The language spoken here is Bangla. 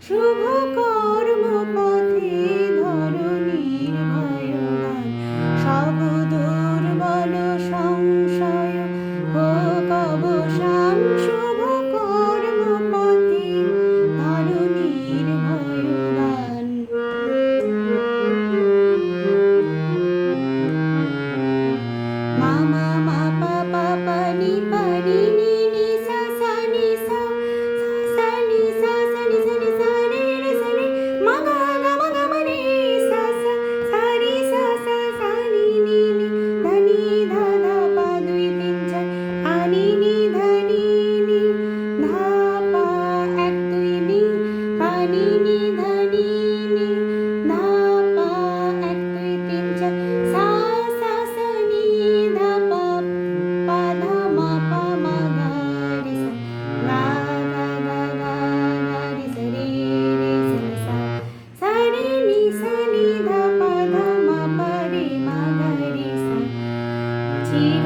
শুভ কর্মপথে ধরণীর ভয়দান, সব দুর্বল সংশয় হোক অবসান। শুভ কর্মপথে ধরণীর ভয়দান। মা মা মা পা পা পা নি পা নি নি নি সা সা নি সা সা নি সা সা নি সা নি সা রে রে সা রে মা গা গা মা গা মা রে সা সা সা রি সা সা সা নি নি নি ধা নি ধা ধা পা 2 3 4 আ নি নি ধা নি নি ধা পা 1 2 নি পা নি নি ধা নি নি ধা পা 1 2 3 4 সা সা সা নি ধা পা পা ধা মা পা মা গা রে সা গা গা গা গা গা রে সা রে রে সা সা সা রে নি সা নি ধা পা ধা মা পা রে মা গা রে সা চির